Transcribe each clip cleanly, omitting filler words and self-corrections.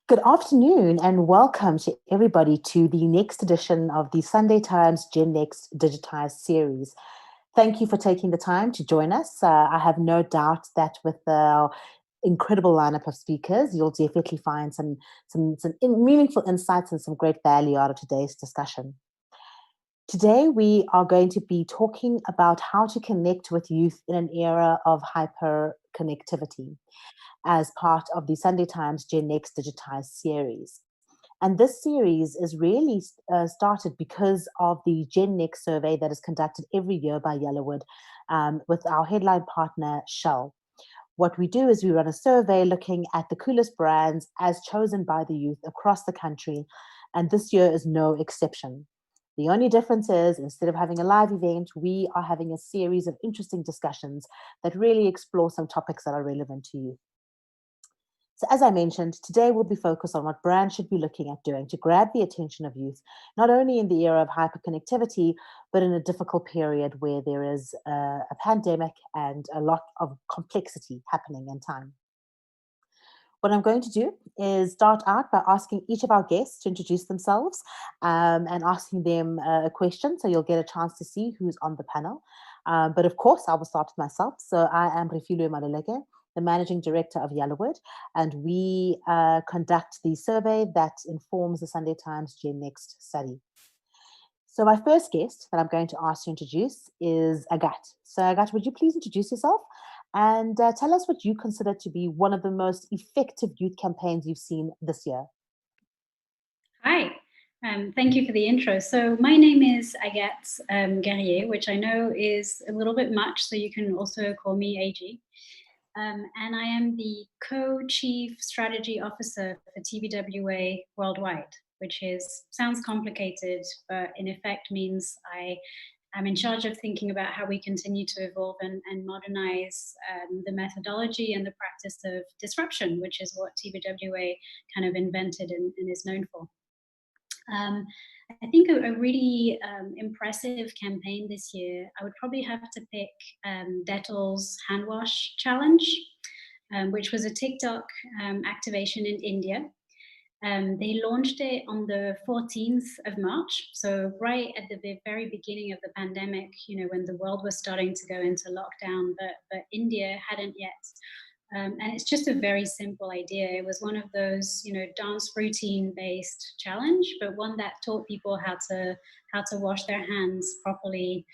Good afternoon and welcome to everybody to the next edition of the Sunday Times Gen Next Digitized series. Thank you for taking the time to join us. I have no doubt that with the incredible lineup of speakers, you'll definitely find some meaningful insights and some great value out of today's discussion. Today, we are going to be talking about how to connect with youth in an era of hyper connectivity as part of the Sunday Times Gen Next Digitized series. And this series is really started because of the Gen Next survey that is conducted every year by Yellowwood with our headline partner, Shell. What we do is we run a survey looking at the coolest brands as chosen by the youth across the country, and this year is no exception. The only difference is instead of having a live event, we are having a series of interesting discussions that really explore some topics that are relevant to you. So as I mentioned, today we'll be focused on what brands should be looking at doing to grab the attention of youth, not only in the era of hyperconnectivity, but in a difficult period where there is a pandemic and a lot of complexity happening in time. What I'm going to do is start out by asking each of our guests to introduce themselves and asking them a question. So you'll get a chance to see who's on the panel. But of course, I will start with myself. So I am Refilwe Maluleke, the Managing Director of Yellowwood, and we conduct the survey that informs the Sunday Times Gen Next study. So my first guest that I'm going to ask to introduce is Agat. So Agat, would you please introduce yourself and tell us what you consider to be one of the most effective youth campaigns you've seen this year? Hi. Thank you for the intro. So my name is Agat Guerrier, which I know is a little bit much, so you can also call me AG. And I am the co-chief strategy officer for TBWA worldwide, which sounds complicated, but in effect means I'm in charge of thinking about how we continue to evolve and modernize the methodology and the practice of disruption, which is what TBWA kind of invented and is known for. I think a really impressive campaign this year, I would probably have to pick Dettol's hand wash challenge, which was a TikTok activation in India. They launched it on the 14th of March, so right at the very beginning of the pandemic, when the world was starting to go into lockdown, but India hadn't yet. And it's just a very simple idea. It was one of those, dance routine-based challenge, but one that taught people how to wash their hands properly,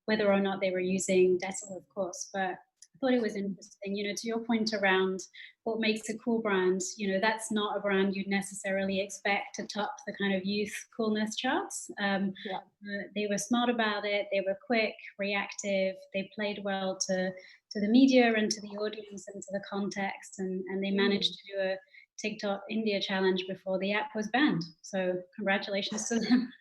whether or not they were using Dettol, of course. But I thought it was interesting, to your point around what makes a cool brand, that's not a brand you'd necessarily expect to top the kind of youth coolness charts. They were smart about it. They were quick, reactive. They played well to the media and to the audience and to the context. And they managed to do a TikTok India challenge before the app was banned. So congratulations to them.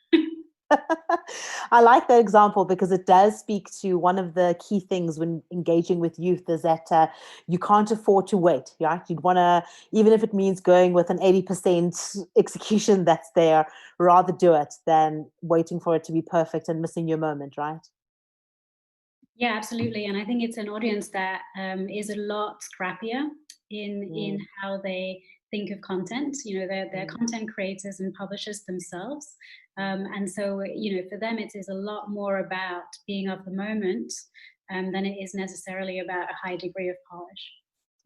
I like that example because it does speak to one of the key things when engaging with youth is that you can't afford to wait, right? You'd want to, even if it means going with an 80% execution that's there, rather do it than waiting for it to be perfect and missing your moment, right? Yeah, absolutely. And I think it's an audience that is a lot scrappier in how they think of content. They're content creators and publishers themselves. And so, for them, it is a lot more about being of the moment than it is necessarily about a high degree of polish.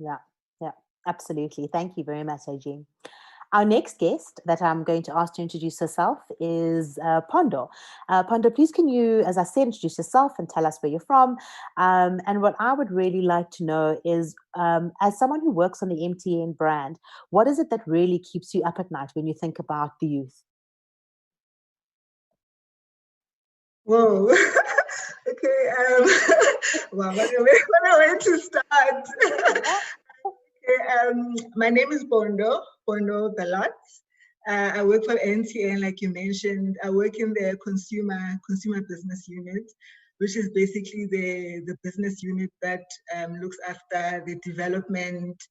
Yeah, absolutely. Thank you very much, AG. Our next guest that I'm going to ask to introduce herself is Pondo. Pondo, please can you, as I said, introduce yourself and tell us where you're from? And what I would really like to know is, as someone who works on the MTN brand, what is it that really keeps you up at night when you think about the youth? Whoa. Okay. Wow. What a way to start. Okay. My name is Pondo Dalot. I work for NTN, like you mentioned. I work in the consumer business unit, which is basically the business unit that looks after the development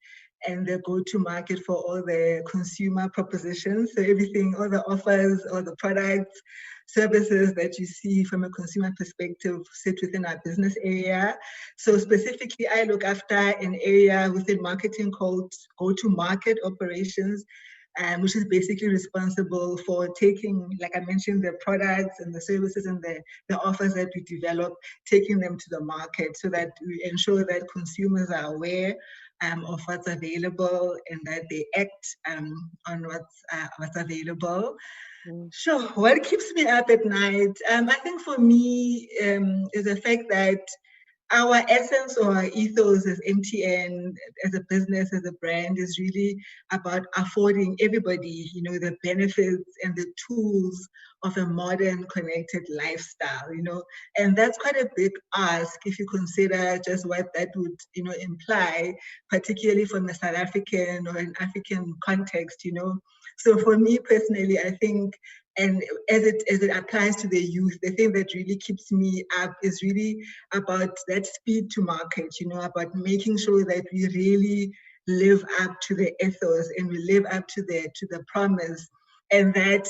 and the go-to-market for all the consumer propositions. So everything, all the offers, all the products, services that you see from a consumer perspective sit within our business area. So specifically, I look after an area within marketing called go-to-market operations, which is basically responsible for taking, like I mentioned, the products and the services and the offers that we develop, taking them to the market so that we ensure that consumers are aware of what's available and that they act on what's available. Sure. What keeps me up at night? I think for me is the fact that our essence or our ethos as MTN, as a business, as a brand, is really about affording everybody, the benefits and the tools of a modern, connected lifestyle, and that's quite a big ask if you consider just what that would, imply, particularly from a South African or an African context, So for me personally, I think, and as it applies to the youth, the thing that really keeps me up is really about that speed to market, about making sure that we really live up to the ethos and we live up to the promise, and that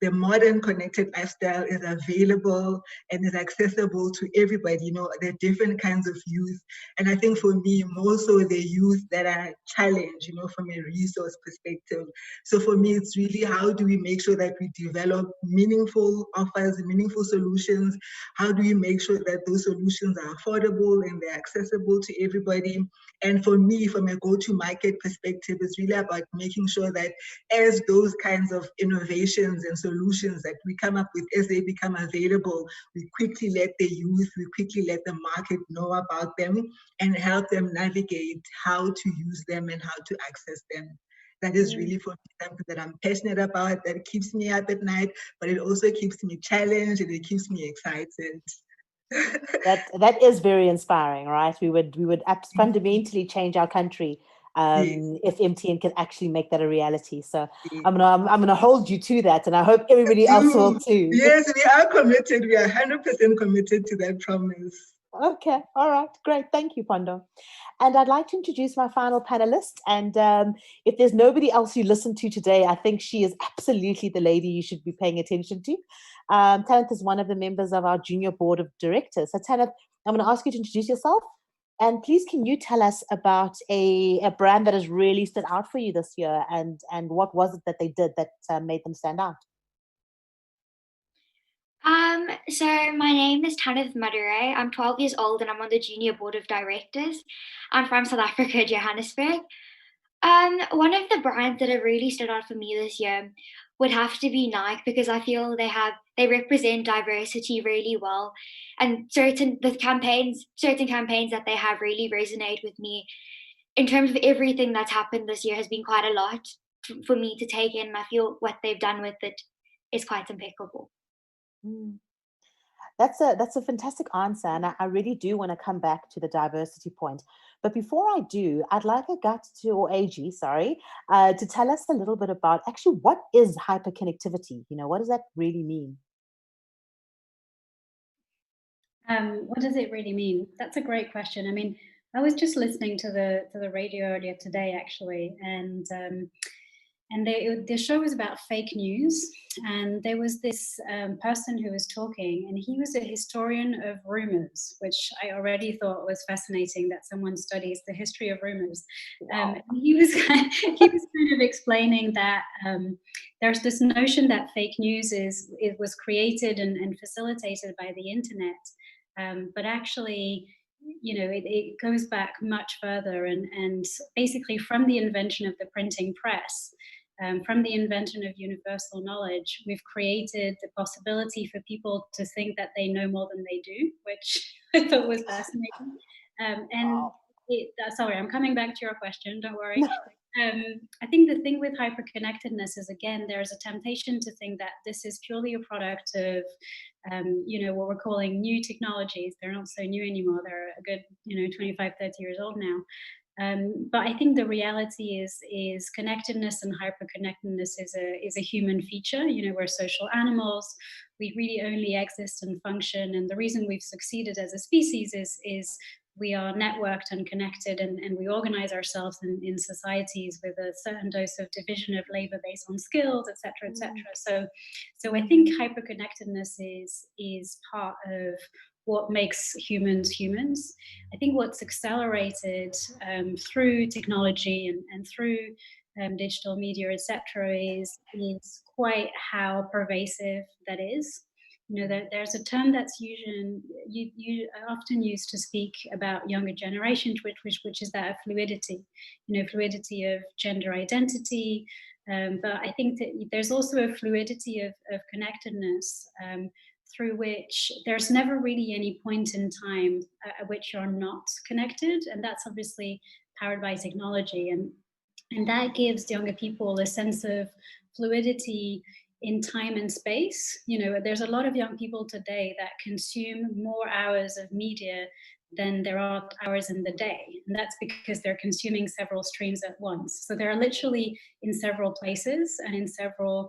the modern connected lifestyle is available and is accessible to everybody. There are different kinds of youth, and I think for me, more so the youth that are challenged, from a resource perspective. So for me, it's really how do we make sure that we develop meaningful offers, meaningful solutions? How do we make sure that those solutions are affordable and they're accessible to everybody? And for me, from a go-to-market perspective, it's really about making sure that as those kinds of innovations and solutions that we come up with, as they become available, we quickly let the youth, we quickly let the market know about them and help them navigate how to use them and how to access them. That is really for me something that I'm passionate about, that keeps me up at night, but it also keeps me challenged and it keeps me excited. That is very inspiring, right? We would fundamentally change our country if MTN can actually make that a reality. So I'm gonna hold you to that, and I hope everybody else will too. Yes, we are committed. We are 100% committed to that promise. Okay, all right, great. Thank you, Pondo. And I'd like to introduce my final panelist. And if there's nobody else you listen to today, I think she is absolutely the lady you should be paying attention to. Tanith is one of the members of our junior board of directors. So Tanith, I'm going to ask you to introduce yourself. And please, can you tell us about a brand that has really stood out for you this year, and what was it that they did that made them stand out? So my name is Tanith Madurai. I'm 12 years old and I'm on the junior board of directors. I'm from South Africa, Johannesburg. One of the brands that have really stood out for me this year would have to be Nike, because I feel they represent diversity really well, and certain campaigns that they have really resonate with me. In terms of everything that's happened this year has been quite a lot for me to take in. I feel what they've done with it is quite impeccable. That's a fantastic answer, and I really do want to come back to the diversity point. But before I do, I'd like AG to tell us a little bit about actually what is hyperconnectivity. What does that really mean? What does it really mean? That's a great question. I mean, I was just listening to the radio earlier today, actually, and the show was about fake news, and there was this person who was talking, and he was a historian of rumors, which I already thought was fascinating that someone studies the history of rumors. Wow. He was kind of explaining that there's this notion that fake news was created and facilitated by the internet, but actually, it goes back much further, and basically from the invention of the printing press. From the invention of universal knowledge, we've created the possibility for people to think that they know more than they do, which I thought was fascinating. Sorry, I'm coming back to your question, don't worry. I think the thing with hyperconnectedness is, again, there's a temptation to think that this is purely a product of, what we're calling new technologies. They're not so new anymore. They're a good, 25, 30 years old now. But I think the reality is connectedness and hyperconnectedness is a human feature. We're social animals. We really only exist and function, and the reason we've succeeded as a species is we are networked and connected, and we organize ourselves in societies with a certain dose of division of labor based on skills, et cetera, et cetera. So I think hyperconnectedness is part of what makes humans humans. I think what's accelerated through technology and through digital media, etc., is quite how pervasive that is. You know, there's a term that's often used to speak about younger generations, which is that of fluidity. You know, fluidity of gender identity. But I think that there's also a fluidity of connectedness. Through which there's never really any point in time at which you're not connected, and that's obviously powered by technology, and that gives younger people a sense of fluidity in time and space. You know, there's a lot of young people today that consume more hours of media than there are hours in the day, and that's because they're consuming several streams at once. So they're literally in several places and in several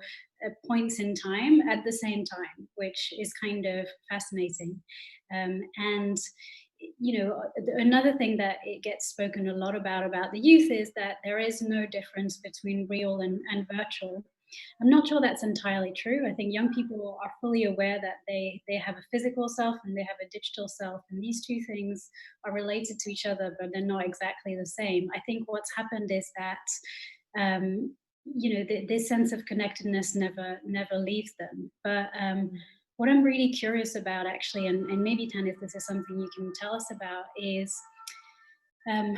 points in time at the same time, which is kind of fascinating. And you know, another thing that it gets spoken a lot about the youth is that there is no difference between real and virtual. I'm not sure that's entirely true. I think young people are fully aware that they have a physical self and they have a digital self, and these two things are related to each other, but they're not exactly the same. I think what's happened is that you know, this sense of connectedness never leaves them. But what I'm really curious about, actually, and maybe Tanith, this is something you can tell us about, is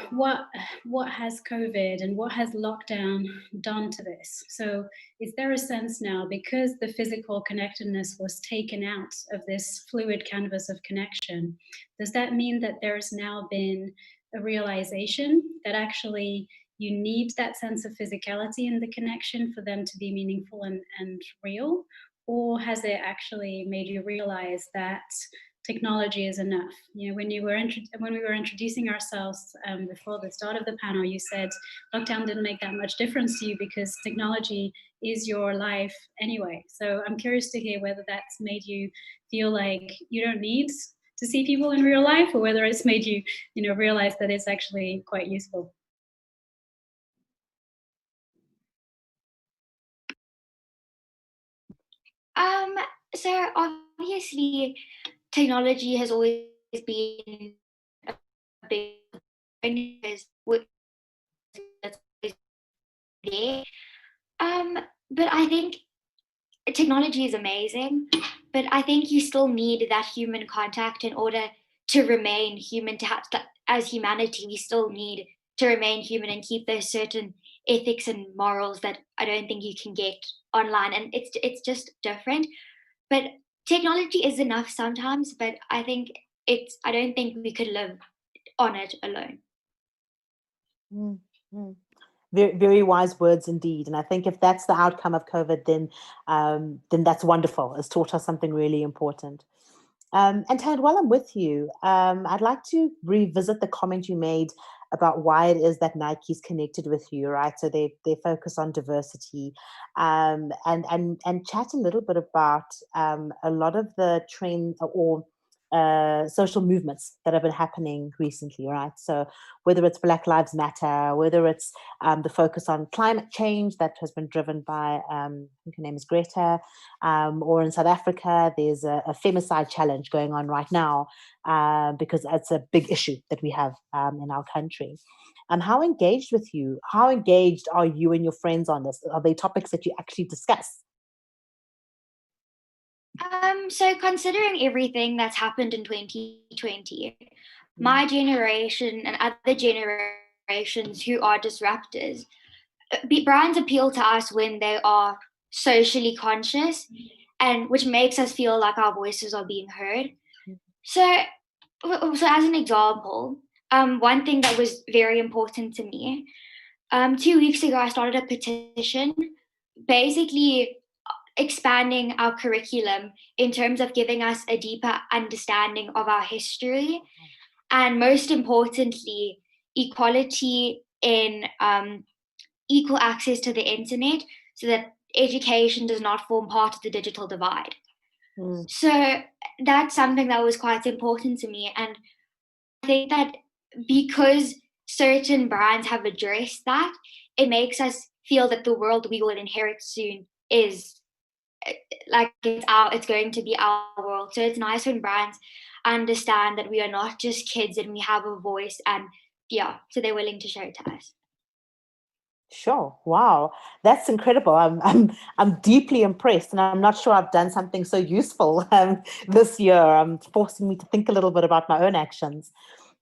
what has COVID and what has lockdown done to this? So is there a sense now, because the physical connectedness was taken out of this fluid canvas of connection, does that mean that there's now been a realization that actually you need that sense of physicality in the connection for them to be meaningful and real? Or has it actually made you realize that technology is enough? You know, when we were introducing ourselves before the start of the panel, you said lockdown didn't make that much difference to you because technology is your life anyway. So I'm curious to hear whether that's made you feel like you don't need to see people in real life, or whether it's made you, you know, realize that it's actually quite useful. So obviously technology has always been a big because that's always there. But I think technology is amazing, but I think you still need that human contact in order to remain human. To have, as humanity, we still need to remain human and keep those certain ethics and morals that I don't think you can get online, and it's just different. But technology is enough sometimes, but I don't think we could live on it alone. Mm-hmm. Very, very wise words indeed. And I think if that's the outcome of COVID, then that's wonderful. It's taught us something really important. And Tad, while I'm with you, I'd like to revisit the comment you made about why it is that Nike's connected with you, right? So they focus on diversity, and chat a little bit about a lot of the trend or social movements that have been happening recently, right? So whether it's Black Lives Matter, whether it's the focus on climate change that has been driven by, I think her name is Greta, or in South Africa, there's a femicide challenge going on right now because it's a big issue that we have in our country. How engaged are you and your friends on this? Are they topics that you actually discuss? So considering everything that's happened in 2020, my generation and other generations who are disruptors, brands appeal to us when they are socially conscious, and which makes us feel like our voices are being heard. So as an example, one thing that was very important to me, 2 weeks ago, I started a petition basically expanding our curriculum in terms of giving us a deeper understanding of our history, and most importantly, equality in equal access to the internet, so that education does not form part of the digital divide. So that's something that was quite important to me. And think that because certain brands have addressed that, it makes us feel that the world we will inherit soon is like it's going to be our world. So it's nice when brands understand that we are not just kids and we have a voice, and yeah, so they're willing to show it to us. Sure. Wow. That's incredible. I'm deeply impressed, and I'm not sure I've done something so useful this year. Forcing me to think a little bit about my own actions.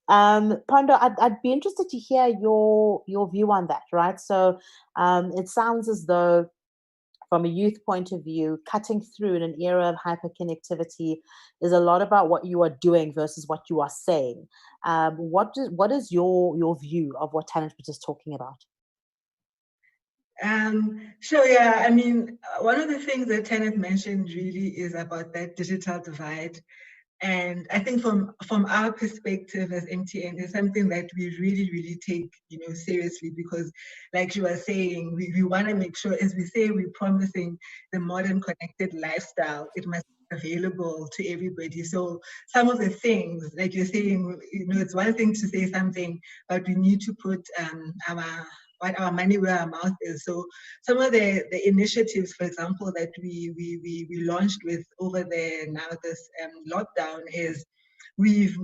Pondo, I'd be interested to hear your view on that, right? So it sounds as though from a youth point of view, cutting through in an era of hyperconnectivity is a lot about what you are doing versus what you are saying. What is your view of what Talent was just talking about? Sure, yeah. I mean, one of the things that Tenet mentioned really is about that digital divide. And I think from our perspective as MTN, it's something that we really, really take, seriously, because like you were saying, we want to make sure, as we say, we're promising the modern connected lifestyle, it must be available to everybody. So some of the things, like you're saying, it's one thing to say something, but we need to put our money where our mouth is. So some of the initiatives, for example, that we launched with over this lockdown is we've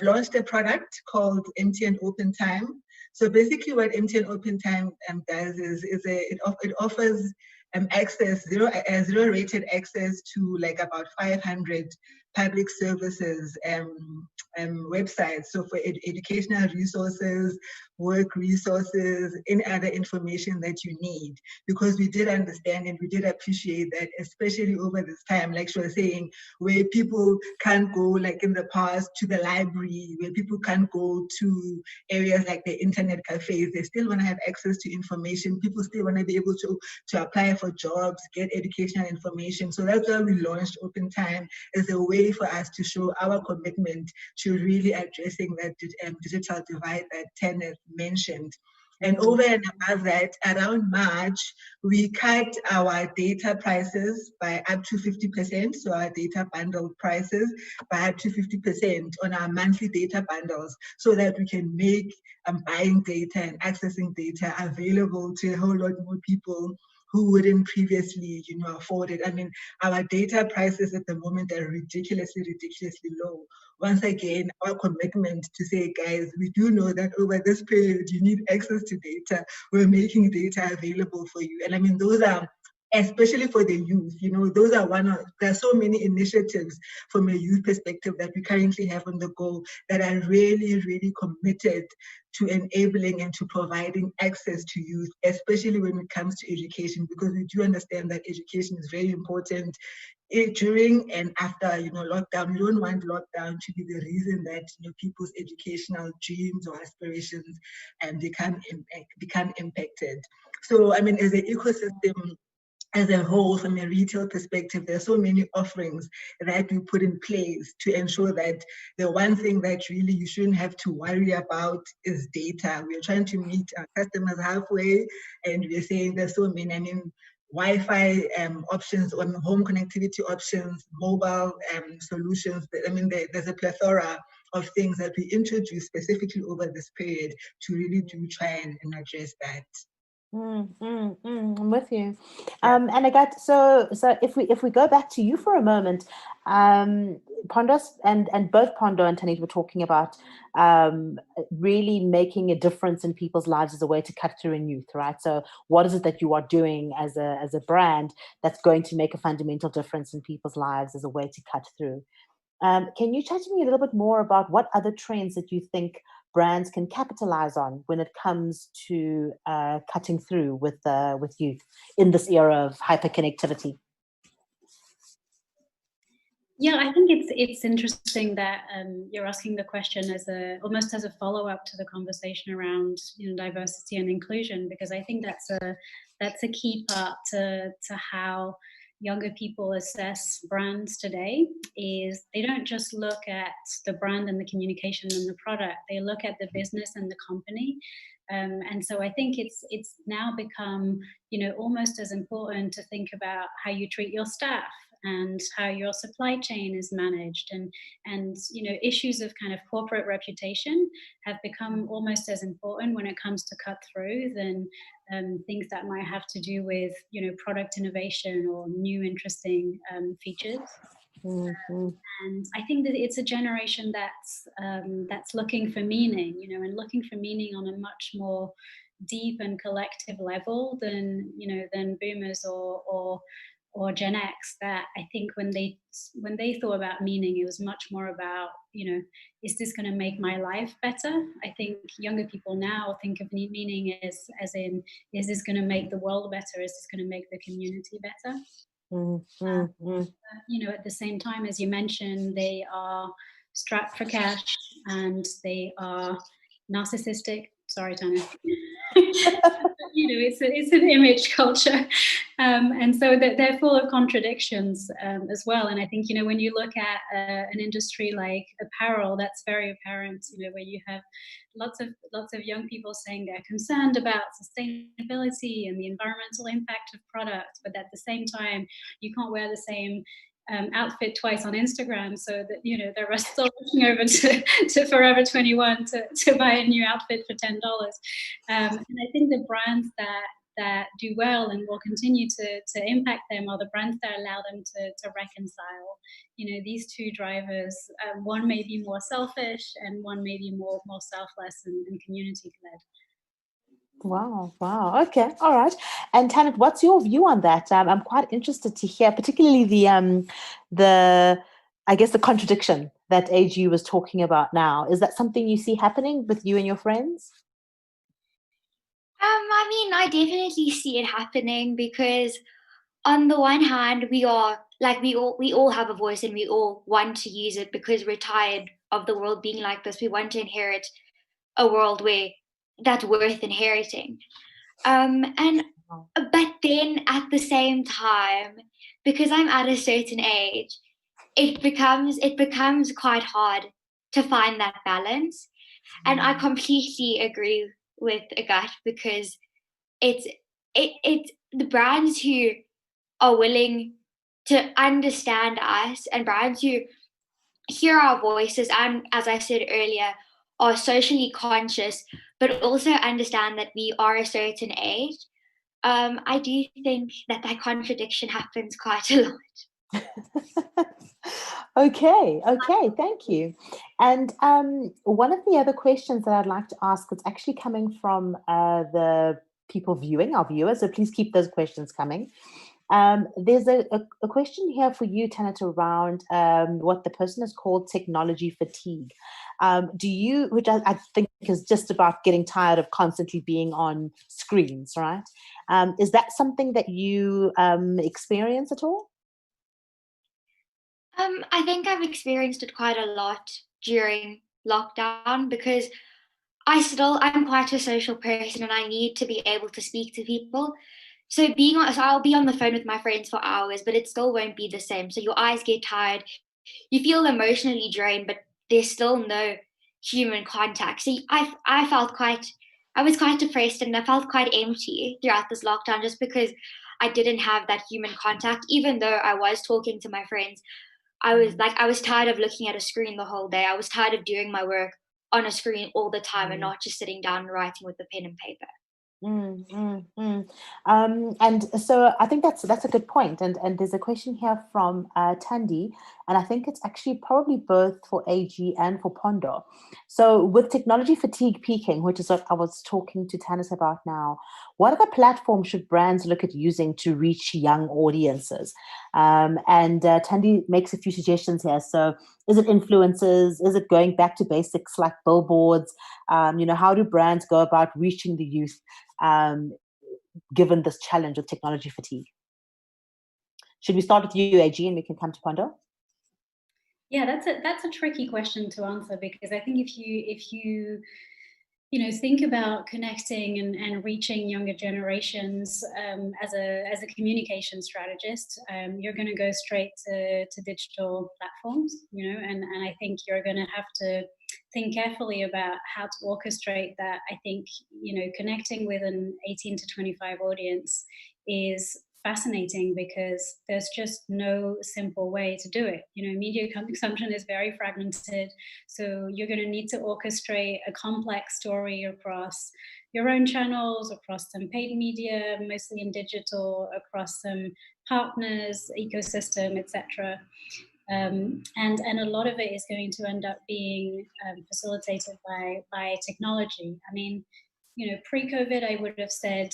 launched a product called MTN Open Time. So basically what MTN Open Time does is it offers access, zero rated access to like about 500 public services websites. So for educational resources, work resources, any other information that you need, because we did understand and we did appreciate that, especially over this time, like she was saying, where people can't go, like in the past, to the library, where people can't go to areas like the internet cafes. They still want to have access to information. People still want to be able to apply for jobs, get educational information. So that's why we launched Open Time, as a way for us to show our commitment to really addressing that digital divide that Tenet mentioned. And over and above that, around March, we cut our data prices by up to 50%, so our data bundle prices by up to 50% on our monthly data bundles, so that we can make buying data and accessing data available to a whole lot more people who wouldn't previously, afford it. I mean, our data prices at the moment are ridiculously low. Once again, our commitment to say, guys, we do know that over this period, you need access to data. We're making data available for you. And I mean, those are, especially for the youth, those are there are so many initiatives from a youth perspective that we currently have on the go that are really, really committed to enabling and to providing access to youth, especially when it comes to education, because we do understand that education is very important during and after, lockdown. We don't want lockdown to be the reason that, people's educational dreams or aspirations become impacted. So, I mean, as an ecosystem, as a whole, from a retail perspective, there are so many offerings that we put in place to ensure that the one thing that really you shouldn't have to worry about is data. We're trying to meet our customers halfway, and we're saying there's so many, I mean, Wi-Fi options, on home connectivity options, mobile solutions. I mean, there's a plethora of things that we introduced specifically over this period to really do try and address that. I'm with you. And I got so if we go back to you for a moment, Pondo and both Pondo and Tanit were talking about really making a difference in people's lives as a way to cut through in youth, right? So what is it that you are doing as a brand that's going to make a fundamental difference in people's lives as a way to cut through? Can you chat to me a little bit more about what other trends that you think brands can capitalize on when it comes to cutting through with youth in this era of hyperconnectivity? Yeah, I think it's interesting that you're asking the question almost as a follow-up to the conversation around diversity and inclusion, because I think that's a key part to how younger people assess brands today. Is they don't just look at the brand and the communication and the product, they look at the business and the company And so I think it's now become, almost as important to think about how you treat your staff and how your supply chain is managed, and issues of kind of corporate reputation have become almost as important when it comes to cut through than things that might have to do with product innovation or new interesting features. Mm-hmm. And I think that it's a generation that's looking for meaning, and looking for meaning on a much more deep and collective level than boomers or Gen X. That I think when they thought about meaning, it was much more about, is this going to make my life better? I think younger people now think of meaning as in, is this going to make the world better? Is this going to make the community better? At the same time, as you mentioned, they are strapped for cash and they are narcissistic. Sorry, Tanya. It's an image culture, and so they're full of contradictions as well. And I think when you look at an industry like apparel, that's very apparent. Where you have lots of young people saying they're concerned about sustainability and the environmental impact of product, but at the same time, you can't wear the same outfit twice on Instagram, so that they're still rushing over to Forever 21 to buy a new outfit for $10. And I think the brands that do well and will continue to impact them are the brands that allow them to reconcile these two drivers. One may be more selfish and one may be more selfless and community led. Wow. Okay. All right. And Tanit, what's your view on that? I'm quite interested to hear, particularly the I guess the contradiction that AG was talking about now. Is that something you see happening with you and your friends? I mean, I definitely see it happening because on the one hand, we are like we all have a voice and we all want to use it because we're tired of the world being like this. We want to inherit a world where that's worth inheriting. But then at the same time, because I'm at a certain age, it becomes quite hard to find that balance. And I completely agree with Agat because it's the brands who are willing to understand us and brands who hear our voices and, as I said earlier, are socially conscious, but also understand that we are a certain age. I do think that contradiction happens quite a lot. Okay, thank you. And one of the other questions that I'd like to ask is actually coming from the people viewing, our viewers, so please keep those questions coming. There's a question here for you, Tanit, around what the person has called technology fatigue. Which I think is just about getting tired of constantly being on screens, right? Is that something that you experience at all? I think I've experienced it quite a lot during lockdown because I'm quite a social person and I need to be able to speak to people. So I'll be on the phone with my friends for hours, but it still won't be the same. So your eyes get tired, you feel emotionally drained, but there's still no human contact. So I was quite depressed and I felt quite empty throughout this lockdown just because I didn't have that human contact. Even though I was talking to my friends, I was tired of looking at a screen the whole day. I was tired of doing my work on a screen all the time and not just sitting down and writing with a pen and paper. And so I think that's a good point. And there's a question here from Tandy, and I think it's actually probably both for AG and for Pondo. So with technology fatigue peaking, which is what I was talking to Tanis about now, what other platforms should brands look at using to reach young audiences? And Tandy makes a few suggestions here. So is it influencers? Is it going back to basics like billboards? How do brands go about reaching the youth given this challenge of technology fatigue? Should we start with you, AG, and we can come to Pondo? Yeah, that's a tricky question to answer because I think if you think about connecting and reaching younger generations as a communication strategist. You're going to go straight to digital platforms, and I think you're going to have to think carefully about how to orchestrate that. I think, connecting with an 18 to 25 audience is fascinating because there's just no simple way to do it. Media consumption is very fragmented, so you're going to need to orchestrate a complex story across your own channels, across some paid media, mostly in digital, across some partners, ecosystem, etc. And a lot of it is going to end up being facilitated by technology. I mean, pre-COVID, I would have said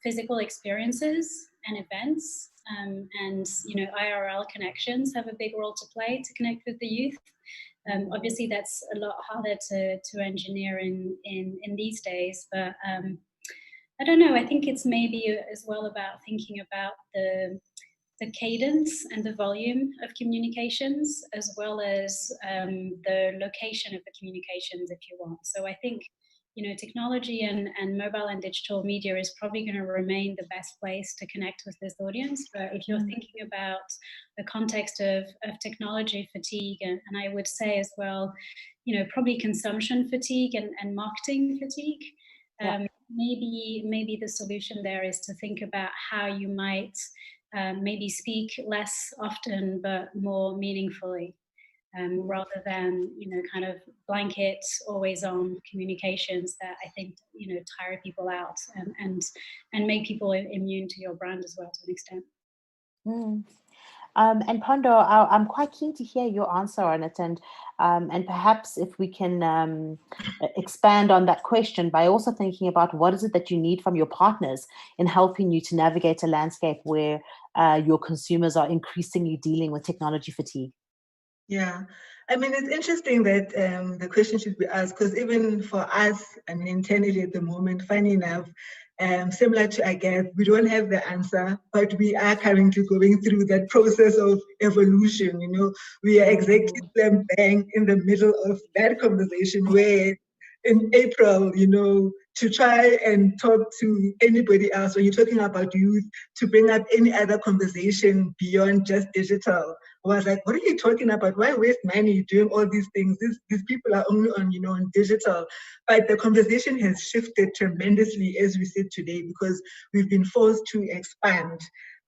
physical experiences and events, and IRL connections have a big role to play to connect with the youth. Obviously, that's a lot harder to engineer in these days, but I don't know. I think it's maybe as well about thinking about the cadence and the volume of communications, as well as the location of the communications, if you want. So I think, technology and mobile and digital media is probably going to remain the best place to connect with this audience. But if you're thinking about the context of technology fatigue, and I would say as well, probably consumption fatigue and marketing fatigue, maybe the solution there is to think about how you might maybe speak less often but more meaningfully, rather than kind of blanket always on communications that I think tire people out and make people immune to your brand as well to an extent. And Pondo, I'm quite keen to hear your answer on it, and perhaps if we can expand on that question by also thinking about what is it that you need from your partners in helping you to navigate a landscape where your consumers are increasingly dealing with technology fatigue. Yeah, I mean, it's interesting that the question should be asked, because even for us, I mean, internally at the moment, funny enough, similar to Agathe, we don't have the answer, but we are currently going through that process of evolution. We are exactly bang in the middle of that conversation where in April, to try and talk to anybody else when you're talking about youth, to bring up any other conversation beyond just digital. I was like, what are you talking about? Why waste money doing all these things? These people are only on digital. But the conversation has shifted tremendously, as we said today, because we've been forced to expand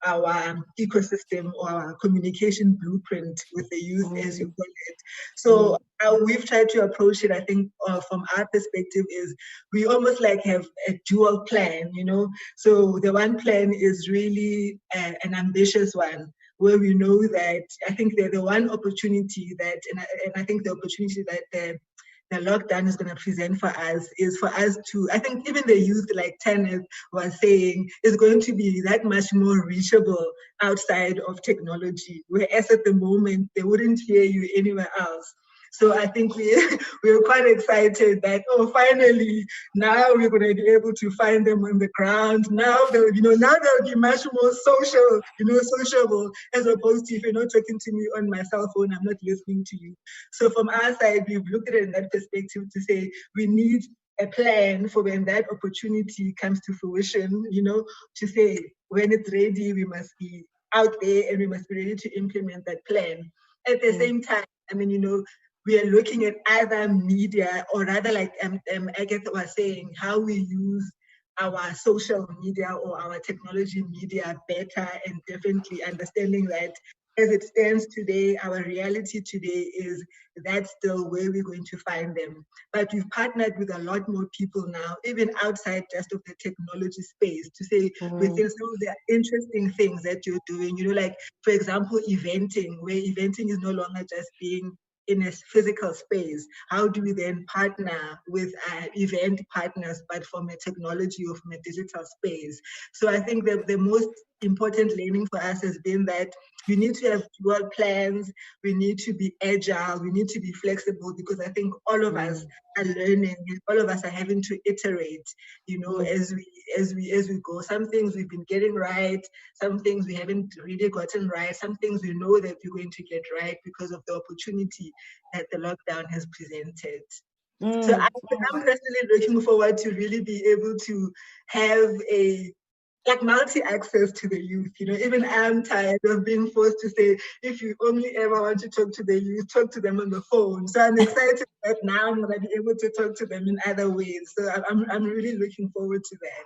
our ecosystem or our communication blueprint with the youth, as you call it. So how we've tried to approach it, I think, from our perspective, is we almost like have a dual plan, So the one plan is really an ambitious one, where we know that I think the one opportunity that, and I think the opportunity that the lockdown is going to present for us is for us to, I think even the youth, like Tanith was saying, is going to be that much more reachable outside of technology, whereas at the moment they wouldn't hear you anywhere else. So I think we're quite excited that, finally, now we're going to be able to find them on the ground. Now they'll be much more sociable, as opposed to if you're not talking to me on my cell phone, I'm not listening to you. So from our side, we've looked at it in that perspective to say we need a plan for when that opportunity comes to fruition, to say when it's ready, we must be out there and we must be ready to implement that plan. At the same time, I mean, we are looking at other media, or rather, like Agatha was saying, how we use our social media or our technology media better, and definitely understanding that as it stands today, our reality today is that's still where we're going to find them. But we've partnered with a lot more people now, even outside just of the technology space, to say within some of the interesting things that you're doing, like, for example, eventing, where eventing is no longer just being in a physical space. How do we then partner with event partners, but from a technology or from a digital space? So I think that the most important learning for us has been that we need to have dual plans, we need to be agile, we need to be flexible, because I think all of us are learning, all of us are having to iterate, as we go. Some things we've been getting right, some things we haven't really gotten right, some things we know that we're going to get right because of the opportunity that the lockdown has presented. So I'm personally looking forward to really be able to have multi-access to the youth. Even I'm tired of being forced to say, if you only ever want to talk to the youth, talk to them on the phone. So I'm excited that now I'm going to be able to talk to them in other ways. So I'm really looking forward to that.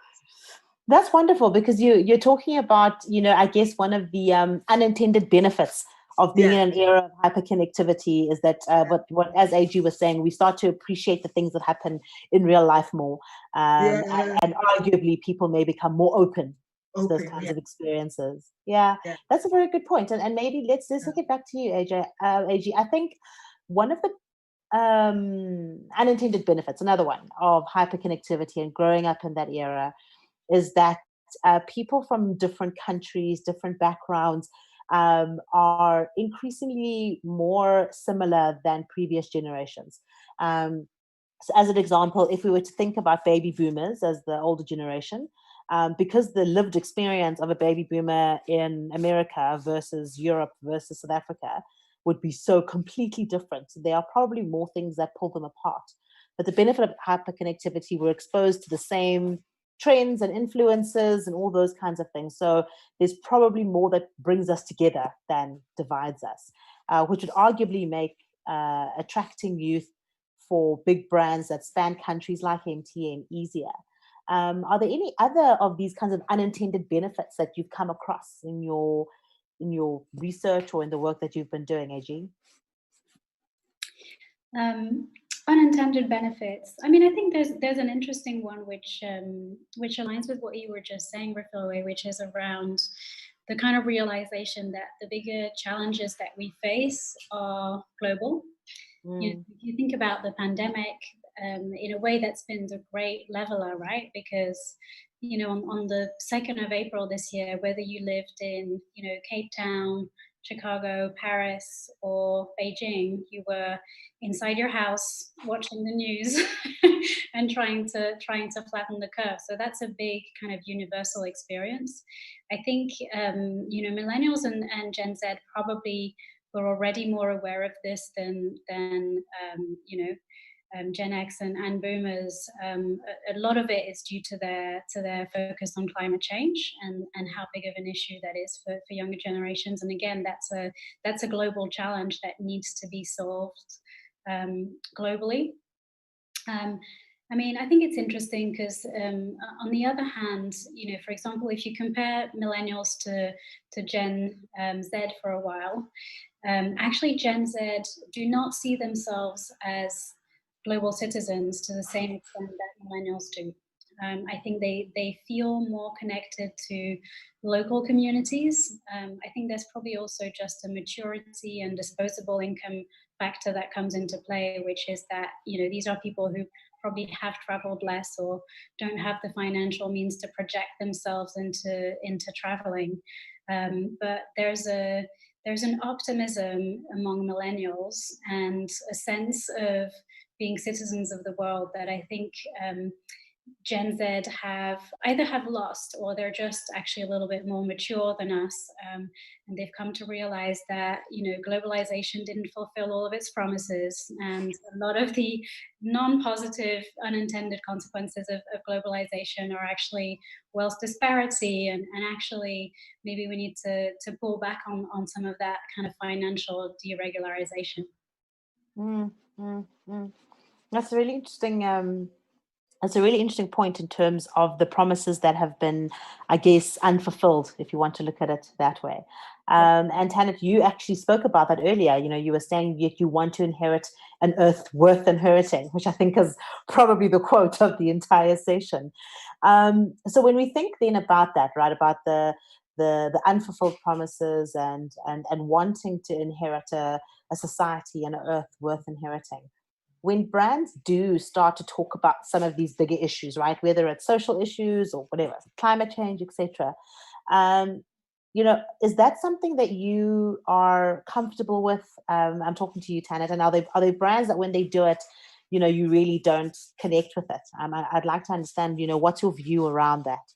That's wonderful, because you're talking about, I guess one of the unintended benefits of being in an era of hyperconnectivity is that what as AG was saying, we start to appreciate the things that happen in real life more, and arguably people may become more open to those kinds of experiences. That's a very good point. And maybe let's take it back to you, AG. I think one of the unintended benefits, another one, of hyperconnectivity and growing up in that era, is that people from different countries, different backgrounds, are increasingly more similar than previous generations. So as an example, if we were to think about baby boomers as the older generation, because the lived experience of a baby boomer in America versus Europe versus South Africa would be so completely different, there are probably more things that pull them apart. But the benefit of hyperconnectivity, we're exposed to the same trends and influences and all those kinds of things. So there's probably more that brings us together than divides us, which would arguably make attracting youth for big brands that span countries like MTN easier. Are there any other of these kinds of unintended benefits that you've come across in your research or in the work that you've been doing, AG? Unintended benefits. I mean, I think there's an interesting one which aligns with what you were just saying, Rafilwe, which is around the kind of realization that the bigger challenges that we face are global. If you think about the pandemic, in a way that's been the great leveler, right? Because on the 2nd of April this year, whether you lived in Cape Town, Chicago, Paris, or Beijing, you were inside your house watching the news and trying to flatten the curve. So that's a big kind of universal experience. I think millennials and Gen Z probably were already more aware of this than Gen X and boomers. A lot of it is due to their focus on climate change and how big of an issue that is for younger generations. And again, that's a global challenge that needs to be solved globally. I mean, I think it's interesting because on the other hand, for example, if you compare millennials to Gen Z for a while, actually Gen Z do not see themselves as global citizens to the same extent that millennials do. I think they feel more connected to local communities. I think there's probably also just a maturity and disposable income factor that comes into play, which is that these are people who probably have traveled less or don't have the financial means to project themselves into traveling. But there's an optimism among millennials and a sense of being citizens of the world that I think Gen Z either have lost, or they're just actually a little bit more mature than us, and they've come to realize that globalization didn't fulfill all of its promises, and a lot of the non-positive unintended consequences of globalization are actually wealth disparity, and actually maybe we need to pull back on some of that kind of financial deregularization. That's really interesting. That's a really interesting point in terms of the promises that have been, I guess, unfulfilled, if you want to look at it that way. And Tanit, you actually spoke about that earlier. You were saying you want to inherit an earth worth inheriting, which I think is probably the quote of the entire session. So when we think then about that, right, about the unfulfilled promises and wanting to inherit a society and an earth worth inheriting, when brands do start to talk about some of these bigger issues, right, whether it's social issues or whatever, climate change, etc., is that something that you are comfortable with? I'm talking to you, Tanit, and are they brands that when they do it, you really don't connect with it? I'd like to understand, what's your view around that?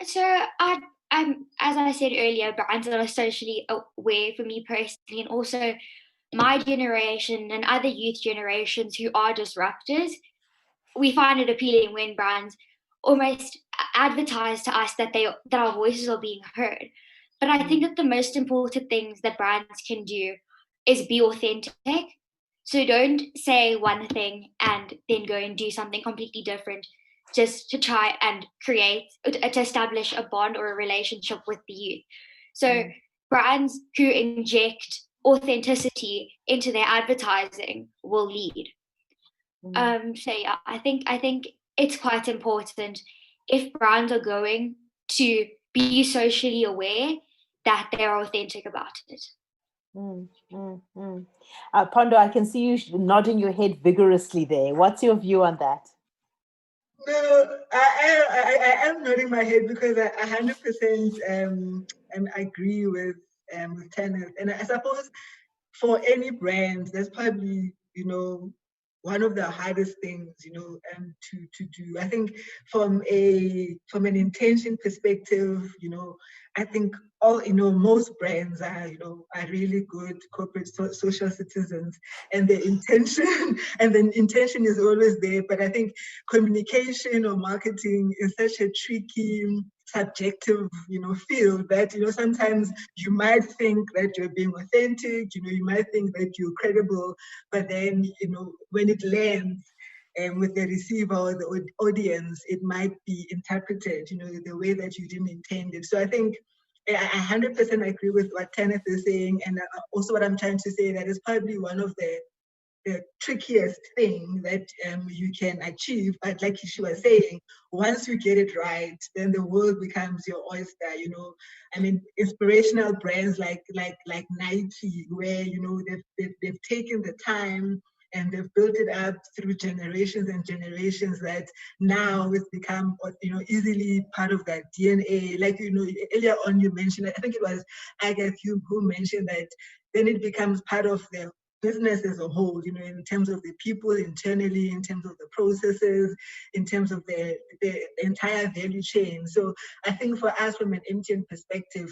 So as I said earlier, brands that are socially aware for me personally, and also my generation and other youth generations who are disruptors, we find it appealing when brands almost advertise to us that our voices are being heard. But I think that the most important things that brands can do is be authentic. So don't say one thing and then go and do something completely different just to try and to establish a bond or a relationship with the youth. So brands who inject authenticity into their advertising will lead. So yeah, I think it's quite important if brands are going to be socially aware that they're authentic about it. Pondo, I can see you nodding your head vigorously there. What's your view on that? No, I am nodding my head because I 100% agree with Tanner. And I suppose for any brand, that's probably, one of the hardest things, to do. I think from an intention perspective, I think most brands are really good corporate social citizens, and the intention is always there. But I think communication or marketing is such a tricky, subjective, field that, sometimes you might think that you're being authentic, you might think that you're credible, but then, when it lands with the receiver or the audience, it might be interpreted, the way that you didn't intend it. So I think I 100% agree with what Kenneth is saying, and also what I'm trying to say, that is probably one of the trickiest thing that you can achieve. But like she was saying, once you get it right, then the world becomes your oyster. I mean, inspirational brands like Nike, where they've taken the time and they've built it up through generations and generations, that now it's become easily part of that DNA. Like earlier on you mentioned, I think it was Agatha who mentioned that then it becomes part of the business as a whole, in terms of the people internally, in terms of the processes, in terms of the entire value chain. So I think for us, from an MTN perspective,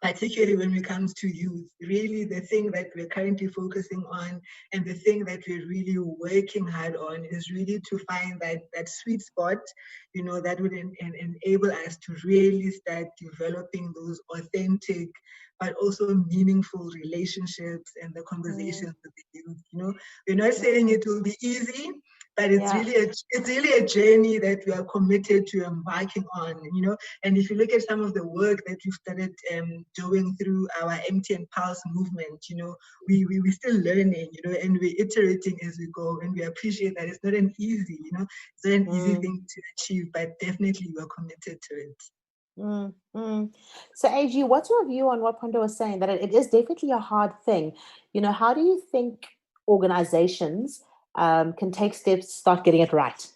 particularly when it comes to youth, really the thing that we're currently focusing on and the thing that we're really working hard on is really to find that sweet spot, that would enable us to really start developing those authentic but also meaningful relationships and the conversations with the youth. We're not saying it will be easy, but it's really a journey that we are committed to embarking on, And if you look at some of the work that we've started doing through our MTN Pulse movement, we're still learning, and we're iterating as we go, and we appreciate that it's not an easy, it's not an easy thing to achieve, but definitely we're committed to it. So AG, what's your view on what Pondo was saying, that it is definitely a hard thing? How do you think organizations can take steps to start getting it right?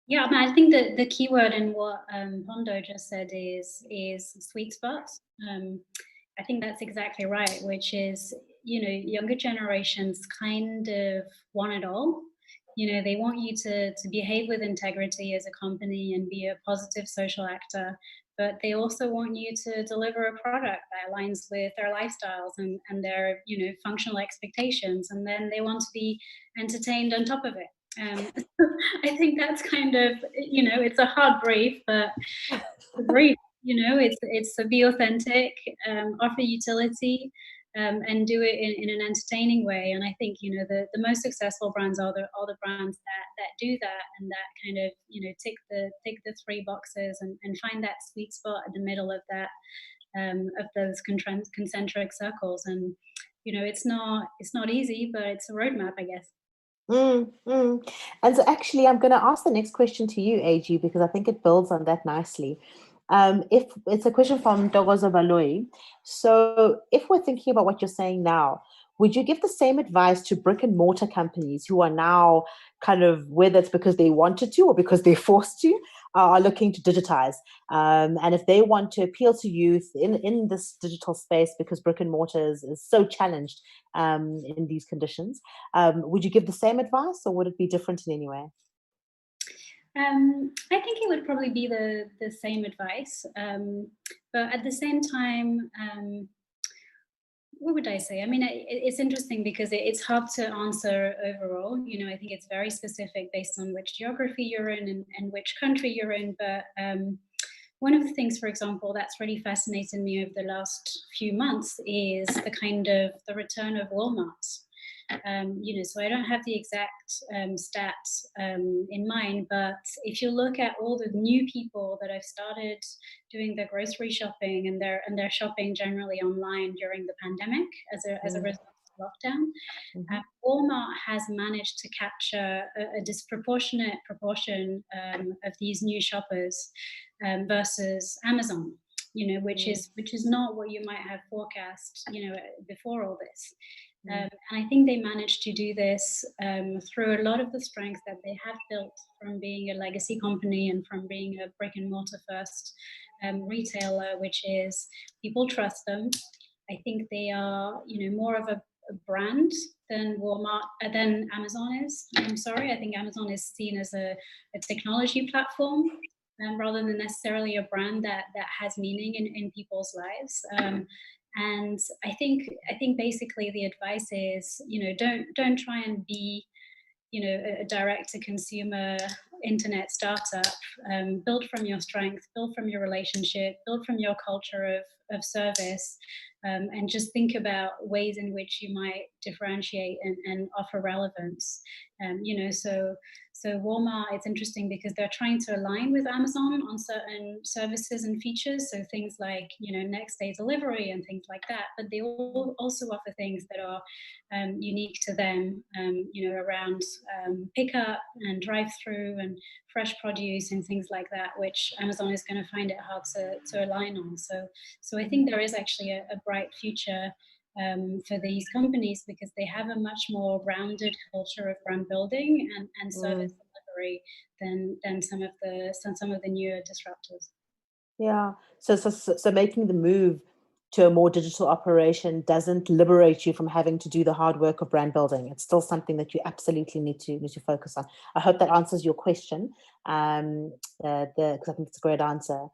Yeah, I think that the key word in what Pondo just said is sweet spot. I think that's exactly right, which is, younger generations kind of want it all. They want you to behave with integrity as a company and be a positive social actor, but they also want you to deliver a product that aligns with their lifestyles and their, functional expectations. And then they want to be entertained on top of it. I think that's kind of, it's a hard brief, but the brief, it's to be authentic, offer utility, and do it in an entertaining way. And I think, the most successful brands are the brands that do that, and that kind of, tick the three boxes and find that sweet spot in the middle of that, of those concentric circles. And, it's not easy, but it's a roadmap, I guess. And so actually, I'm going to ask the next question to you, AG, because I think it builds on that nicely. If it's a question from Togozo Baloi. So if we're thinking about what you're saying now, would you give the same advice to brick and mortar companies who are now kind of, whether it's because they wanted to or because they're forced to, are looking to digitize? And if they want to appeal to youth in this digital space, because brick and mortar is so challenged in these conditions, would you give the same advice, or would it be different in any way? I think it would probably be the same advice, but at the same time, what would I say? I mean, it's interesting because it's hard to answer overall. You know, I think it's very specific based on which geography you're in and which country you're in. But one of the things, for example, that's really fascinated me over the last few months is the return of Walmart. You know, so I don't have the exact stats in mind, but if you look at all the new people that have started doing their grocery shopping and their shopping generally online during the pandemic as a result of lockdown, Walmart has managed to capture a disproportionate proportion of these new shoppers versus Amazon. You know, which is not what you might have forecast, you know, before all this. And I think they managed to do this through a lot of the strength that they have built from being a legacy company and from being a brick and mortar first retailer, which is people trust them. I think they are, you know, more of a brand than Walmart, than Amazon is. I'm sorry, I think Amazon is seen as a technology platform rather than necessarily a brand that has meaning in people's lives. And I think basically the advice is, you know, don't try and be, you know, a direct to consumer internet startup. Build from your strength, build from your relationship, build from your culture of service, and just think about ways in which you might differentiate and offer relevance. You know, so Walmart, it's interesting because they're trying to align with Amazon on certain services and features. So things like, you know, next day delivery and things like that. But they also offer things that are unique to them, you know, around pickup and drive-through and fresh produce and things like that, which Amazon is going to find it hard to align on. So I think there is actually a bright future for these companies because they have a much more rounded culture of brand building and service delivery than some of the newer disruptors. Yeah. So making the move to a more digital operation doesn't liberate you from having to do the hard work of brand building. It's still something that you absolutely need to focus on. I hope that answers your question. Because I think it's a great answer.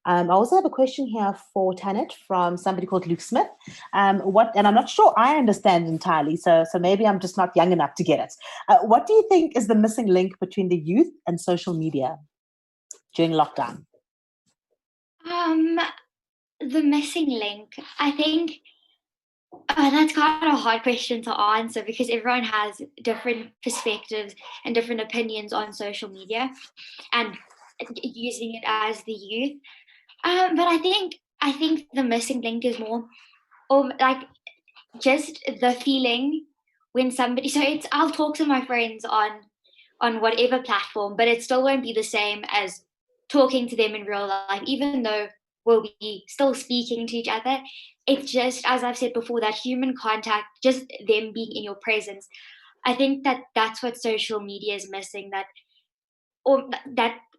I also have a question here for Tanit from somebody called Luke Smith. And I'm not sure I understand entirely, so maybe I'm just not young enough to get it. What do you think is the missing link between the youth and social media during lockdown? The missing link, I think that's kind of a hard question to answer because everyone has different perspectives and different opinions on social media and using it as the youth. But I think the missing link is more like just the feeling when somebody. So I'll talk to my friends on whatever platform, but it still won't be the same as talking to them in real life, even though we'll be still speaking to each other. It's just, as I've said before, that human contact, just them being in your presence. I think that's what social media is missing.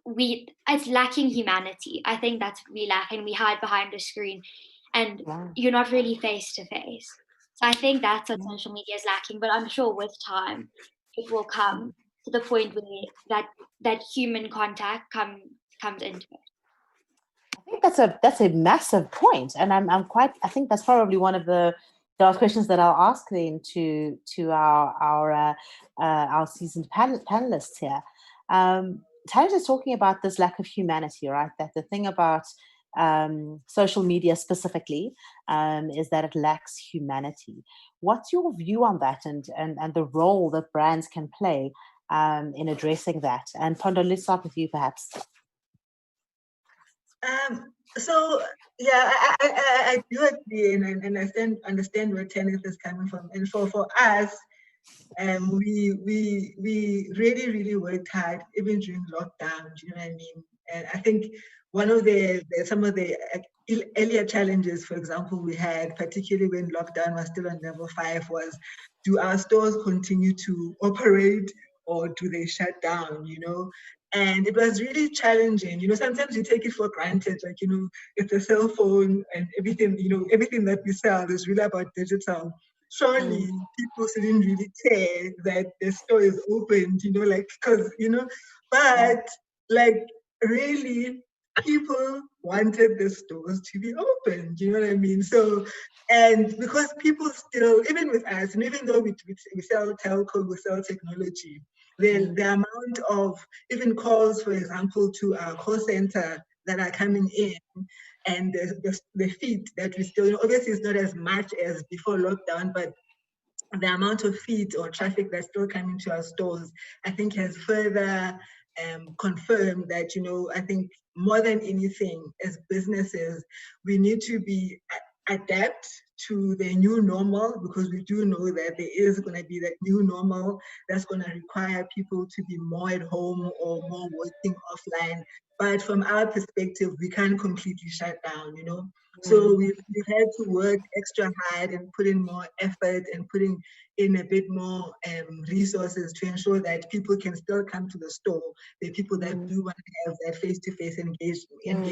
It's lacking humanity. I think that's what we lack, and we hide behind a screen, and you're not really face to face. So I think that's what social media is lacking. But I'm sure with time, it will come to the point where that human contact comes into it. I think that's a massive point, and I think that's probably one of the questions that I'll ask then to our seasoned panelists here. Tanit is talking about this lack of humanity, right? That the thing about social media specifically is that it lacks humanity. What's your view on that and the role that brands can play in addressing that? And Pondo, let's start with you perhaps. So yeah, I do agree and understand where Tanit is coming from. And for us, we really worked hard even during lockdown. Do you know what I mean? And I think one of some of the earlier challenges, for example, we had, particularly when lockdown was still on level 5, was do our stores continue to operate or do they shut down? You know. And it was really challenging. You know, sometimes you take it for granted, like, you know, it's a cell phone and everything, you know, everything that we sell is really about digital. Surely people shouldn't really care that the store is opened, you know, like, because, you know, but like really people wanted the stores to be open. Do you know what I mean? So, and because people still, even with us, and even though we sell telco, we sell technology, the amount of even calls, for example, to our call center that are coming in, and the feet that we still, obviously it's not as much as before lockdown, but the amount of feet or traffic that's still coming to our stores, I think has further confirmed that, I think more than anything as businesses, we need to be adapt to the new normal, because we do know that there is going to be that new normal that's going to require people to be more at home or more working offline. But from our perspective, we can't completely shut down, So we've had to work extra hard and put in more effort and putting in a bit more resources to ensure that people can still come to the store. The people that do want to have that face-to-face engagement.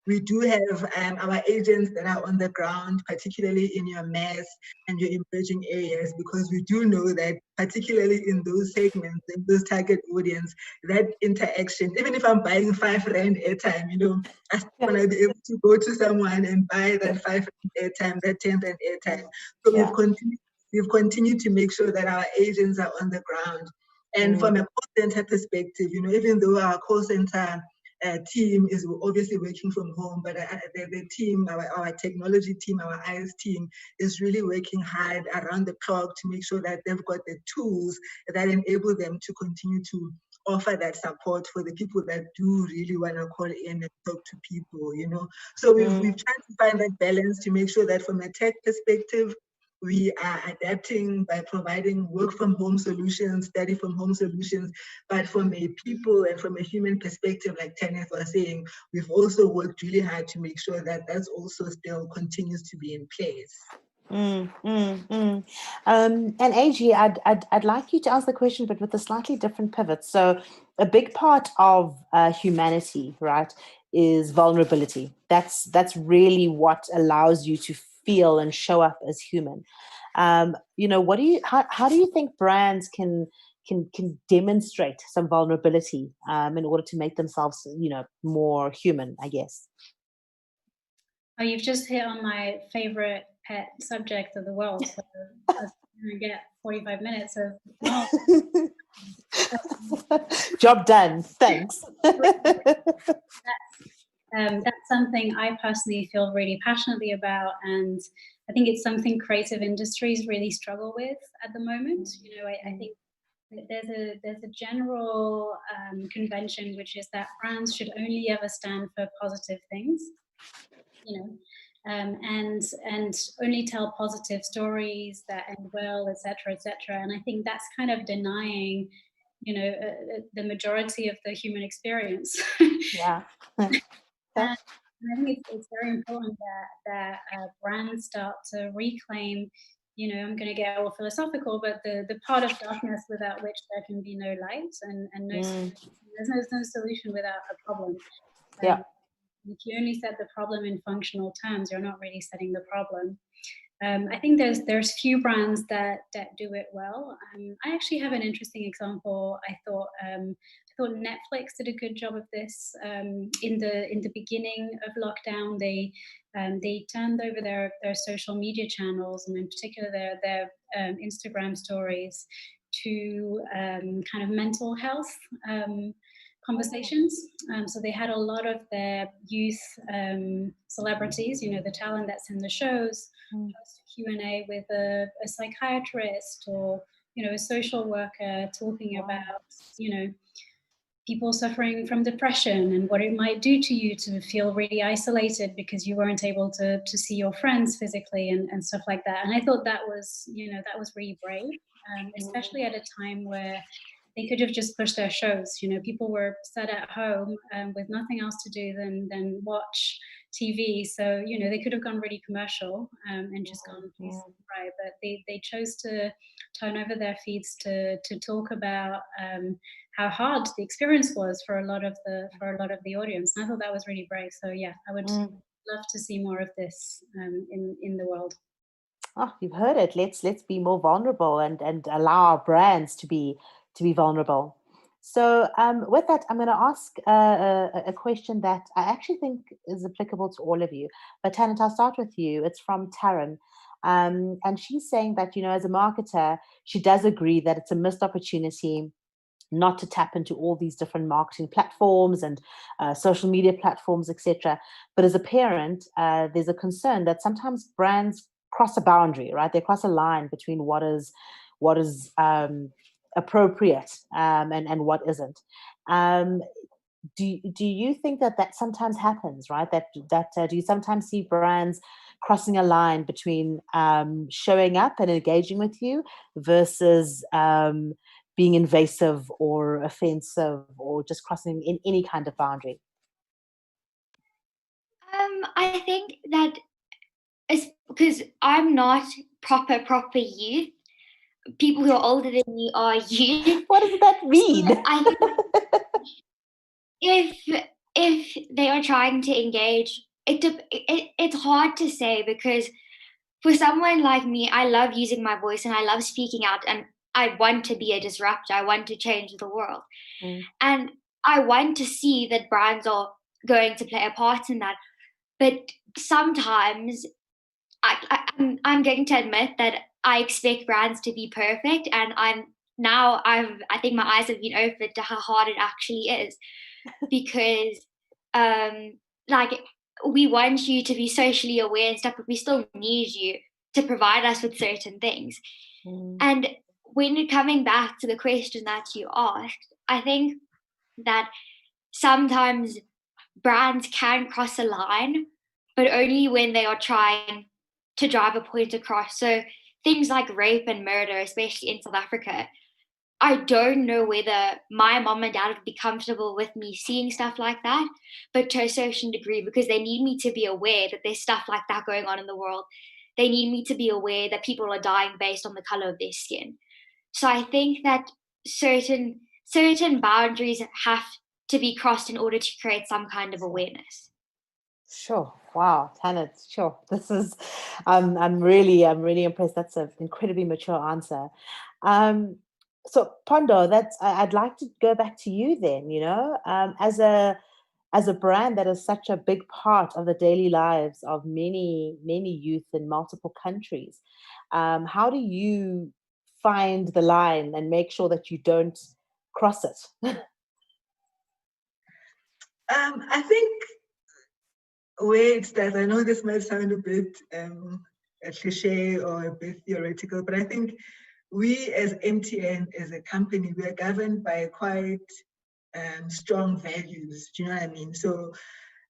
We do have our agents that are on the ground, particularly in your mass and your emerging areas, because we do know that particularly in those segments, in those target audience, that interaction, even if I'm buying 5 Rand airtime, I still want to be able to go to someone and buy that 5 Rand airtime, that 10 Rand airtime. So we've continued to make sure that our agents are on the ground. And from a call center perspective, even though our call center team is obviously working from home, but the team, our technology team, our IS team is really working hard around the clock to make sure that they've got the tools that enable them to continue to offer that support for the people that do really want to call in and talk to people, So we've tried to find that balance to make sure that from a tech perspective, we are adapting by providing work from home solutions, study from home solutions, but from a people and from a human perspective, like Tanya was saying, we've also worked really hard to make sure that that's also still continues to be in place. And AG, I'd like you to answer the question, but with a slightly different pivot. So a big part of humanity, right, is vulnerability. That's really what allows you to feel and show up as human. How do you think brands can demonstrate some vulnerability in order to make themselves, more human, I guess? Oh, you've just hit on my favorite pet subject of the world. So I was going to get 45 minutes of Job done. Thanks. That's something I personally feel really passionately about, and I think it's something creative industries really struggle with at the moment. I think there's a general convention, which is that brands should only ever stand for positive things, and only tell positive stories that end well, etc., etc. And I think that's kind of denying, the majority of the human experience. Yeah. And I think it's very important that brands start to reclaim, I'm going to get all philosophical, but the part of darkness without which there can be no light, and no solution. There's no solution without a problem. If you only set the problem in functional terms, you're not really setting the problem. I think there's few brands that do it well. I actually have an interesting example. I thought Netflix did a good job of this in the beginning of lockdown. They turned over their social media channels, and in particular their Instagram stories, to kind of mental health conversations. So they had a lot of their youth celebrities, the talent that's in the shows, host a Q&A with a psychiatrist or, a social worker talking about, people suffering from depression and what it might do to you to feel really isolated because you weren't able to see your friends physically and stuff like that. And I thought that was really brave, especially at a time where they could have just pushed their shows. People were sat at home with nothing else to do than watch TV. So, they could have gone really commercial and just gone right. But they chose to turn over their feeds to talk about how hard the experience was for a lot of the audience. And I thought that was really brave. So yeah, I would love to see more of this in the world. Oh, you've heard it. Let's be more vulnerable and allow our brands to be vulnerable. So with that, I'm going to ask a question that I actually think is applicable to all of you. But Tanit, I'll start with you. It's from Taryn. And she's saying that, as a marketer, she does agree that it's a missed opportunity not to tap into all these different marketing platforms and social media platforms, etc. But as a parent, there's a concern that sometimes brands cross a boundary, right? They cross a line between what is appropriate and what isn't. Do you think that sometimes happens, right? That do you sometimes see brands crossing a line between showing up and engaging with you versus being invasive or offensive or just crossing in any kind of boundary? I think that it's because I'm not proper youth. People who are older than me are youth. What does that mean? So I think if they are trying to engage, it's hard to say, because for someone like me, I love using my voice and I love speaking out, and I want to be a disruptor. I want to change the world. And I want to see that brands are going to play a part in that. But sometimes I'm going to admit that I expect brands to be perfect, and I think my eyes have been opened to how hard it actually is, because like, we want you to be socially aware and stuff, but we still need you to provide us with certain things. And when coming back to the question that you asked, I think that sometimes brands can cross a line, but only when they are trying to drive a point across. So things like rape and murder, especially in South Africa, I don't know whether my mom and dad would be comfortable with me seeing stuff like that, but to a certain degree, because they need me to be aware that there's stuff like that going on in the world. They need me to be aware that people are dying based on the color of their skin. So I think that certain boundaries have to be crossed in order to create some kind of awareness. Sure. Wow, Tanit, sure. This is, I'm really impressed. That's an incredibly mature answer. So Pondo, I'd like to go back to you then. As a brand that is such a big part of the daily lives of many youth in multiple countries, how do you find the line and make sure that you don't cross it? I think where it starts, I know this might sound a bit a cliche or a bit theoretical, but I think we as MTN, as a company, we are governed by quite strong values. Do you know what I mean? So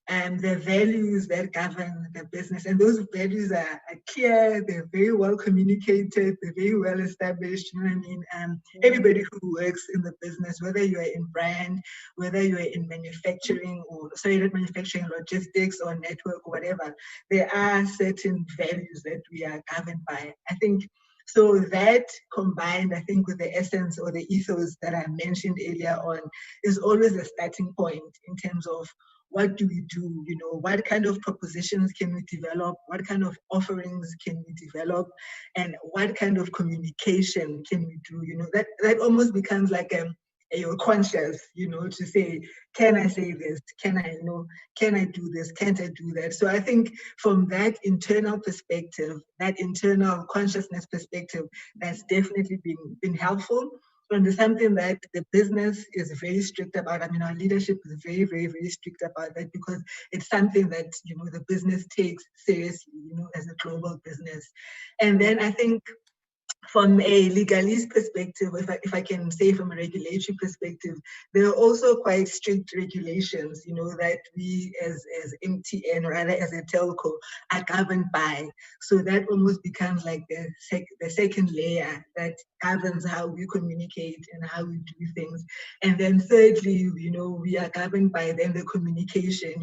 the values that govern the business, and those values are clear, they're very well communicated, they're very well established. You know what I mean? Everybody who works in the business, whether you are in brand, whether you are in manufacturing, not manufacturing, logistics or network or whatever, there are certain values that we are governed by. I think so that combined, I think, with the essence or the ethos that I mentioned earlier on, is always a starting point in terms of what do we do? What kind of propositions can we develop? What kind of offerings can we develop? And what kind of communication can we do? That almost becomes like your conscious, to say, can I say this? Can I do this? Can't I do that? So I think from that internal perspective, that internal consciousness perspective, that's definitely been helpful. And it's something that the business is very strict about. I mean, our leadership is very, very, very strict about that, because it's something that, the business takes seriously, as a global business. And then I think from a legalese perspective, if I can say from a regulatory perspective, there are also quite strict regulations, that we as MTN, rather as a telco, are governed by. So that almost becomes like the second layer that governs how we communicate and how we do things. And then thirdly, we are governed by then the communication,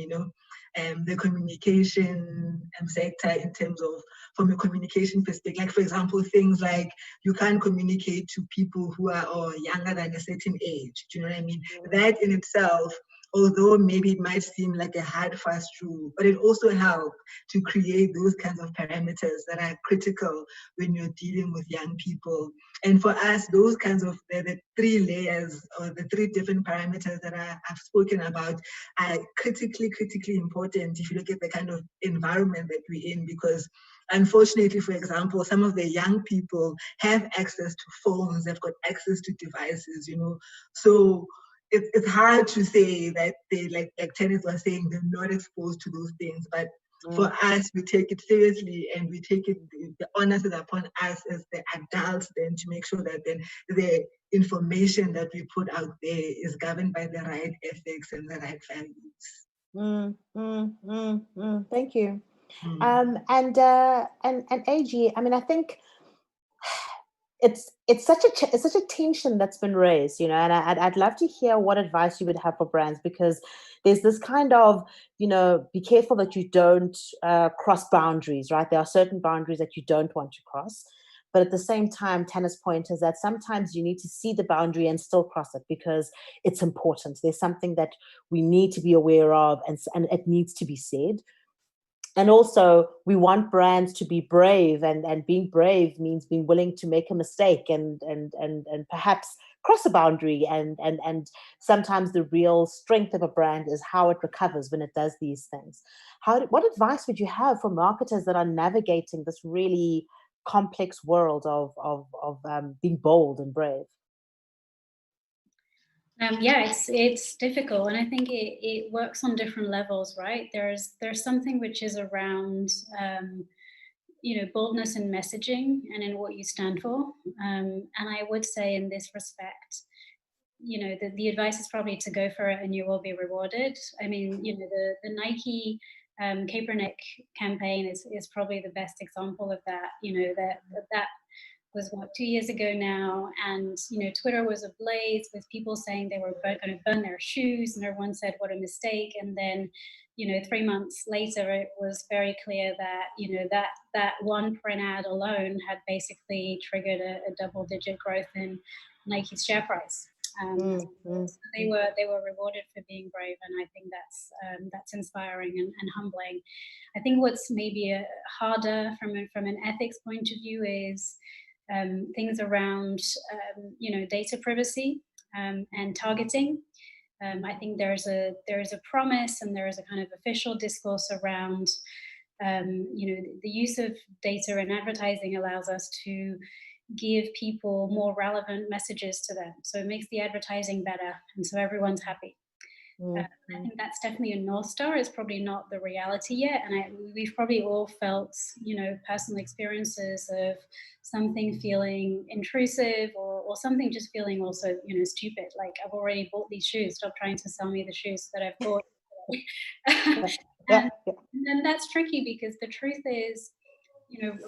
the communication sector, in terms of, from a communication perspective, like, for example, things like you can't communicate to people who are younger than a certain age. Do you know what I mean? That in itself although maybe it might seem like a hard, fast rule, but it also helps to create those kinds of parameters that are critical when you're dealing with young people. And for us, those kinds of the three layers or the three different parameters that I've spoken about are critically important if you look at the kind of environment that we're in, because unfortunately, for example, some of the young people have access to phones, they've got access to devices, so it's hard to say that they, like Tennis was saying, they're not exposed to those things. But for us, we take it seriously, and we take it, the onus is upon us as the adults then to make sure that then the information that we put out there is governed by the right ethics and the right values. Thank you. And AG, I mean, I think it's such a tension that's been raised, and I'd love to hear what advice you would have for brands, because there's this kind of, be careful that you don't cross boundaries, right? There are certain boundaries that you don't want to cross. But at the same time, Tana's point is that sometimes you need to see the boundary and still cross it because it's important. There's something that we need to be aware of, and it needs to be said. And also, we want brands to be brave, and being brave means being willing to make a mistake and perhaps cross a boundary. And sometimes the real strength of a brand is how it recovers when it does these things. What advice would you have for marketers that are navigating this really complex world of being bold and brave? Yeah, it's difficult, and I think it works on different levels, right? There's something which is around boldness in messaging and in what you stand for, and I would say in this respect, the advice is probably to go for it and you will be rewarded. I mean, the Nike Kaepernick campaign is probably the best example of that. That was 2 years ago now, and Twitter was ablaze with people saying they were going to burn their shoes, and everyone said what a mistake. And then 3 months later, it was very clear that that one print ad alone had basically triggered a double-digit growth in Nike's share price. So they were rewarded for being brave, and I think that's inspiring and humbling. I think what's maybe harder from an ethics point of view is things around data privacy and targeting. I think there's a promise, and there is a kind of official discourse around the use of data in advertising allows us to give people more relevant messages to them, so it makes the advertising better, and so everyone's happy. I think that's definitely a North Star. It's probably not the reality yet, and we've probably all felt personal experiences of something feeling intrusive, or something just feeling also stupid, like I've already bought these shoes, stop trying to sell me the shoes that I've bought. And then that's tricky, because the truth is,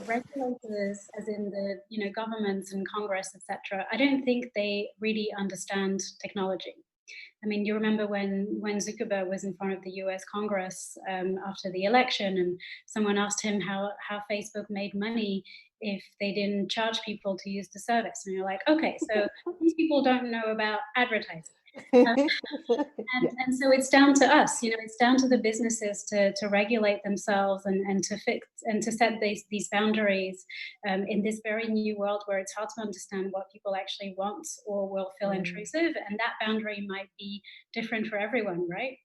regulators, as in the governments and Congress, etc., I don't think they really understand technology. I mean, you remember when Zuckerberg was in front of the US Congress after the election, and someone asked him how Facebook made money if they didn't charge people to use the service. And you're like, okay, so these people don't know about advertising. And so it's down to us, it's down to the businesses to regulate themselves and to fix and to set these boundaries in this very new world where it's hard to understand what people actually want or will feel intrusive. And that boundary might be different for everyone, right?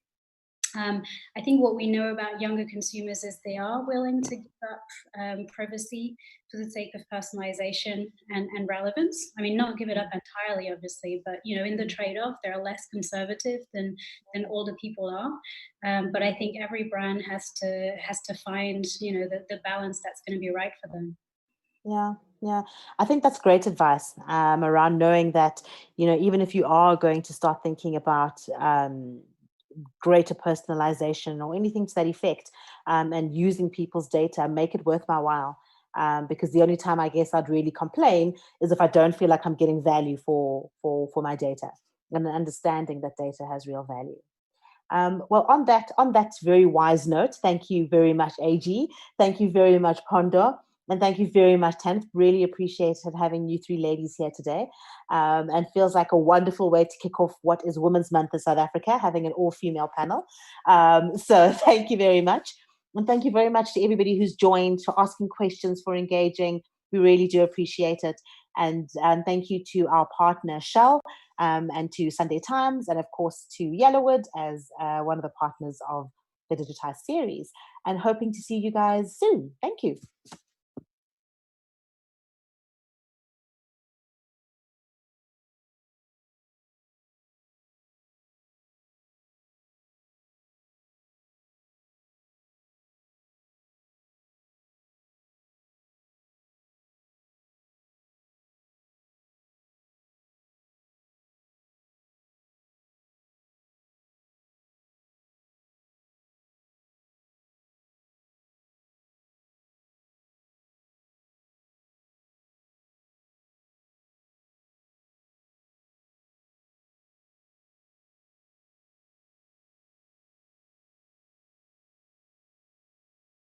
I think what we know about younger consumers is they are willing to give up privacy for the sake of personalization and relevance. I mean, not give it up entirely, obviously, but in the trade-off, they're less conservative than older people are. But I think every brand has to find the balance that's going to be right for them. Yeah. I think that's great advice around knowing that even if you are going to start thinking about greater personalization or anything to that effect, and using people's data, make it worth my while. Because the only time I guess I'd really complain is if I don't feel like I'm getting value for my data, and understanding that data has real value. Well, on that very wise note, thank you very much, AG. Thank you very much, Pondo. And thank you very much, Tanith. Really appreciated having you three ladies here today. And feels like a wonderful way to kick off what is Women's Month in South Africa, having an all-female panel. So thank you very much. And thank you very much to everybody who's joined, for asking questions, for engaging. We really do appreciate it. And thank you to our partner, Shell, and to Sunday Times, and of course to Yellowwood as one of the partners of the Digitized series. And hoping to see you guys soon. Thank you.